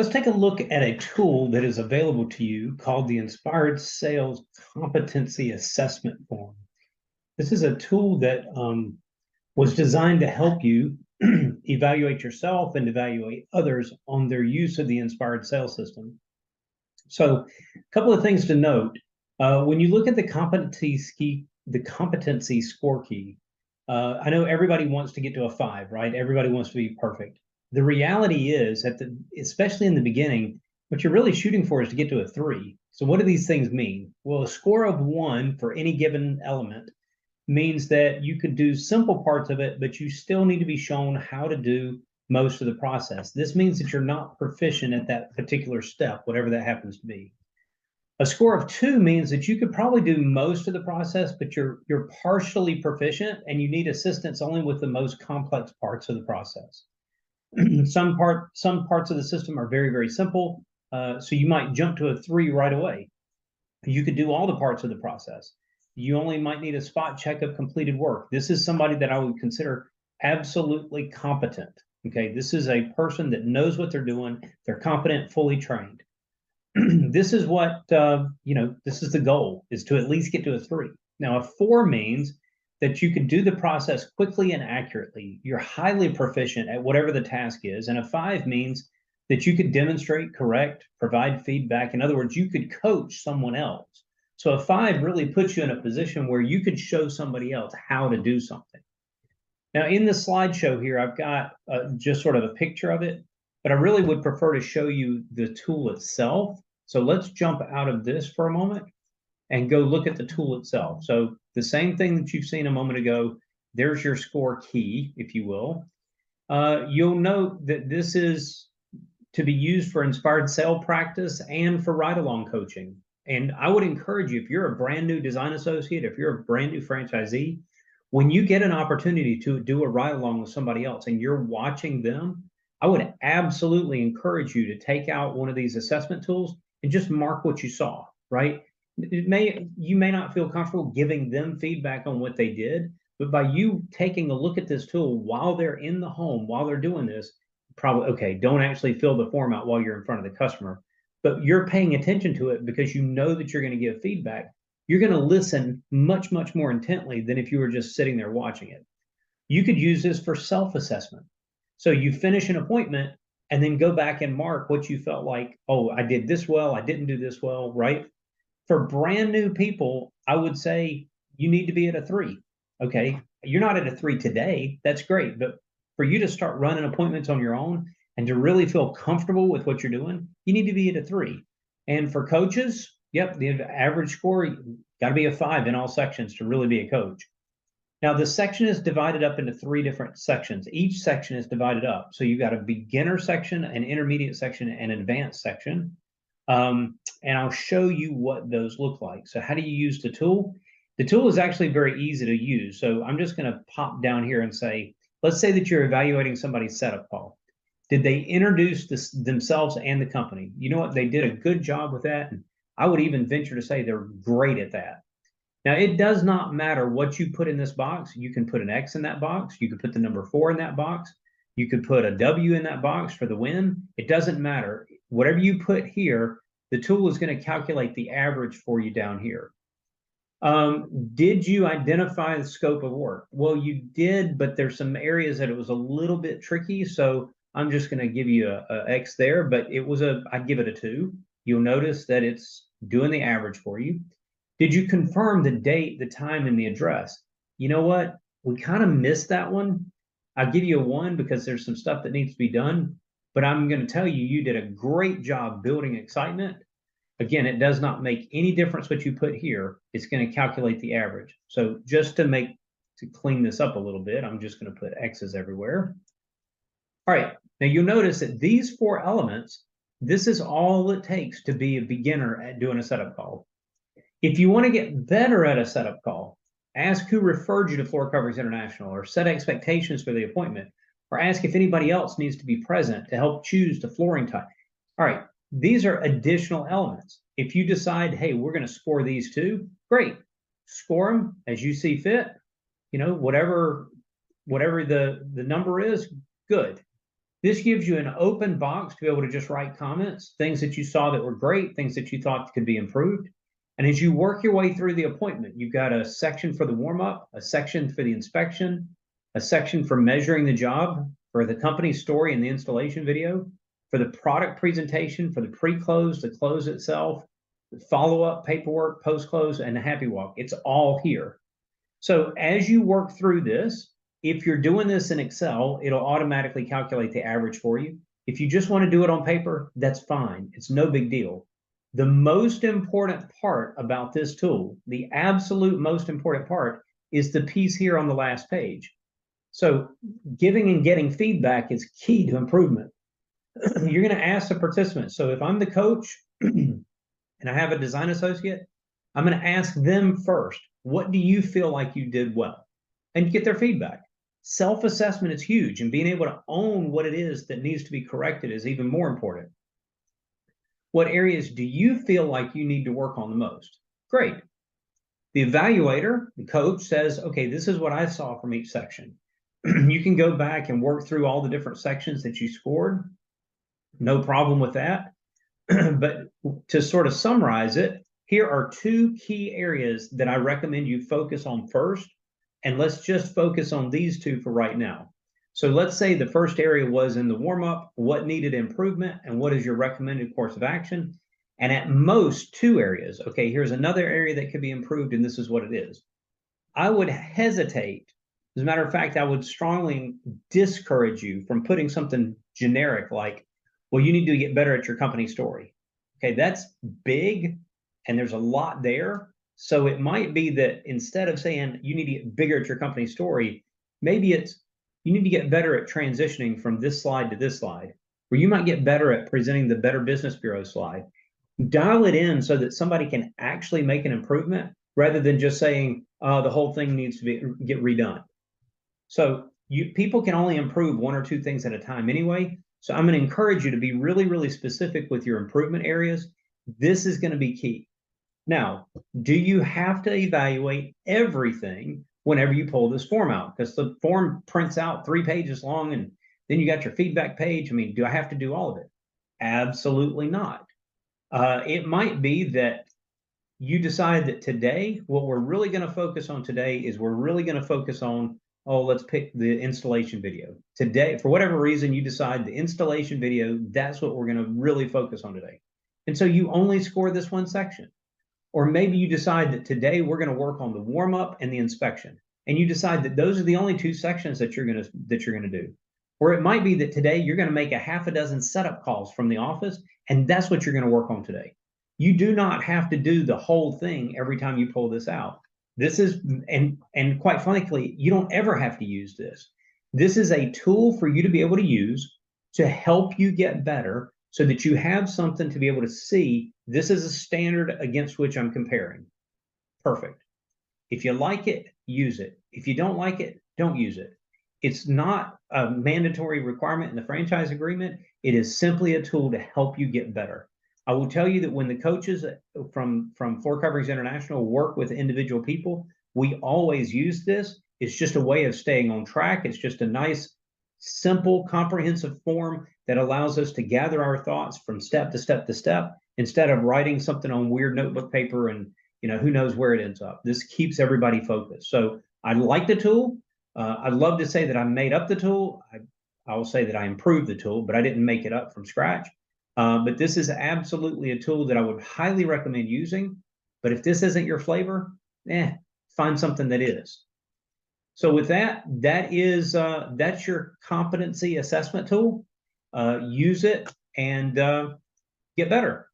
Let's take a look at a tool that is available to you called the Inspired Sales Competency Assessment Form. This is a tool that was designed to help you evaluate yourself and evaluate others on their use of the Inspired Sales System. So, a couple of things to note. When you look at the competency score key, I know everybody wants to get to a 5, right? Everybody wants to be perfect. The reality is that especially in the beginning, what you're really shooting for is to get to a 3. So what do these things mean? Well, a score of 1 for any given element means that you could do simple parts of it, but you still need to be shown how to do most of the process. This means that you're not proficient at that particular step, whatever that happens to be. A score of 2 means that you could probably do most of the process, but you're partially proficient and you need assistance only with the most complex parts of the process. Some parts of the system are very, very simple. So you might jump to a 3 right away. You could do all the parts of the process. You only might need a spot check of completed work. This is somebody that I would consider absolutely competent. Okay, this is a person that knows what they're doing. They're competent, fully trained. This is what, this is the goal, is to at least get to a 3. Now, a 4 means that you can do the process quickly and accurately. You're highly proficient at whatever the task is. And a 5 means that you could demonstrate, correct, provide feedback. In other words, you could coach someone else. So a 5 really puts you in a position where you could show somebody else how to do something. Now, in the slideshow here, I've got just sort of a picture of it, but I really would prefer to show you the tool itself. So let's jump out of this for a moment and go look at the tool itself. So the same thing that you've seen a moment ago, there's your score key, if you will. You'll note that this is to be used for inspired sale practice and for ride-along coaching. And I would encourage you, if you're a brand new design associate, if you're a brand new franchisee, when you get an opportunity to do a ride-along with somebody else and you're watching them, I would absolutely encourage you to take out one of these assessment tools and just mark what you saw, right? You may not feel comfortable giving them feedback on what they did, but by you taking a look at this tool while they're in the home, while they're doing this, probably, okay, don't actually fill the form out while you're in front of the customer, but you're paying attention to it because you know that you're going to give feedback. You're going to listen much, much more intently than if you were just sitting there watching it. You could use this for self-assessment. So you finish an appointment and then go back and mark what you felt like, oh, I did this well, I didn't do this well, right? For brand new people, I would say you need to be at a 3. Okay, you're not at a 3 today. That's great. But for you to start running appointments on your own and to really feel comfortable with what you're doing, you need to be at a 3. And for coaches, yep, the average score, got to be a 5 in all sections to really be a coach. Now, the section is divided up into 3 different sections. Each section is divided up. So you've got a beginner section, an intermediate section, and an advanced section. And I'll show you what those look like. So how do you use the tool? The tool is actually very easy to use. So I'm just going to pop down here and say, let's say that you're evaluating somebody's setup call. Did they introduce themselves and the company? You know what? They did a good job with that. And I would even venture to say they're great at that. Now, it does not matter what you put in this box. You can put an X in that box. You could put the number 4 in that box. You could put a W in that box for the win. It doesn't matter. Whatever you put here, the tool is going to calculate the average for you down here. Did you identify the scope of work? Well, you did, but there's some areas that it was a little bit tricky. So I'm just going to give you a X there, but I'd give it a 2. You'll notice that it's doing the average for you. Did you confirm the date, the time, and the address? You know what? We kind of missed that one. I'll give you a 1 because there's some stuff that needs to be done, but I'm going to tell you, you did a great job building excitement. Again, it does not make any difference what you put here. It's going to calculate the average. So just to clean this up a little bit, I'm just going to put X's everywhere. All right. Now you'll notice that these 4 elements, this is all it takes to be a beginner at doing a setup call. If you want to get better at a setup call, ask who referred you to Floor Coverings International, or set expectations for the appointment, or ask if anybody else needs to be present to help choose the flooring type. All right, these are additional elements. If you decide, hey, we're going to score these 2, great. Score them as you see fit. You know, whatever the number is, good. This gives you an open box to be able to just write comments, things that you saw that were great, things that you thought could be improved. And as you work your way through the appointment, you've got a section for the warm-up, a section for the inspection, a section for measuring the job, for the company story and the installation video, for the product presentation, for the pre-close, the close itself, the follow-up paperwork, post-close, and the happy walk. It's all here. So as you work through this, if you're doing this in Excel, it'll automatically calculate the average for you. If you just want to do it on paper, that's fine. It's no big deal. The most important part about this tool, the absolute most important part, is the piece here on the last page. So giving and getting feedback is key to improvement. You're going to ask the participants. So if I'm the coach and I have a design associate, I'm going to ask them first, what do you feel like you did well? And get their feedback. Self-assessment is huge, and being able to own what it is that needs to be corrected is even more important. What areas do you feel like you need to work on the most? Great. The evaluator, the coach, says, okay, this is what I saw from each section. You can go back and work through all the different sections that you scored. No problem with that. But to sort of summarize it, here are two key areas that I recommend you focus on first. And let's just focus on these two for right now. So let's say the first area was in the warm-up, what needed improvement, and what is your recommended course of action? And at most, two areas. Okay, here's another area that could be improved, and this is what it is. I would hesitate. As a matter of fact, I would strongly discourage you from putting something generic like, well, you need to get better at your company story. Okay, that's big, and there's a lot there. So it might be that instead of saying you need to get bigger at your company story, maybe it's you need to get better at transitioning from this slide to this slide, or you might get better at presenting the Better Business Bureau slide. Dial it in so that somebody can actually make an improvement rather than just saying the whole thing needs to get redone. So people can only improve one or two things at a time anyway. So I'm going to encourage you to be really, really specific with your improvement areas. This is going to be key. Now, do you have to evaluate everything whenever you pull this form out? Because the form prints out 3 pages long, and then you got your feedback page. I mean, do I have to do all of it? Absolutely not. It might be that you decide that today, what we're really going to focus on today is we're really going to focus on, oh, let's pick the installation video. Today, for whatever reason, you decide the installation video, that's what we're going to really focus on today. And so you only score this one section. Or maybe you decide that today we're going to work on the warm-up and the inspection. And you decide that those are the only 2 sections that you're going to do. Or it might be that today you're going to make a half a dozen setup calls from the office, and that's what you're going to work on today. You do not have to do the whole thing every time you pull this out. This is, and quite frankly, you don't ever have to use this. This is a tool for you to be able to use to help you get better so that you have something to be able to see. This is a standard against which I'm comparing. Perfect. If you like it, use it. If you don't like it, don't use it. It's not a mandatory requirement in the franchise agreement. It is simply a tool to help you get better. I will tell you that when the coaches from Floor Coverings International work with individual people, we always use this. It's just a way of staying on track. It's just a nice, simple, comprehensive form that allows us to gather our thoughts from step to step to step instead of writing something on weird notebook paper and who knows where it ends up. This keeps everybody focused. So I like the tool. I'd love to say that I made up the tool. I will say that I improved the tool, but I didn't make it up from scratch. But this is absolutely a tool that I would highly recommend using. But if this isn't your flavor, find something that is. So with that, that's your competency assessment tool. Use it and get better.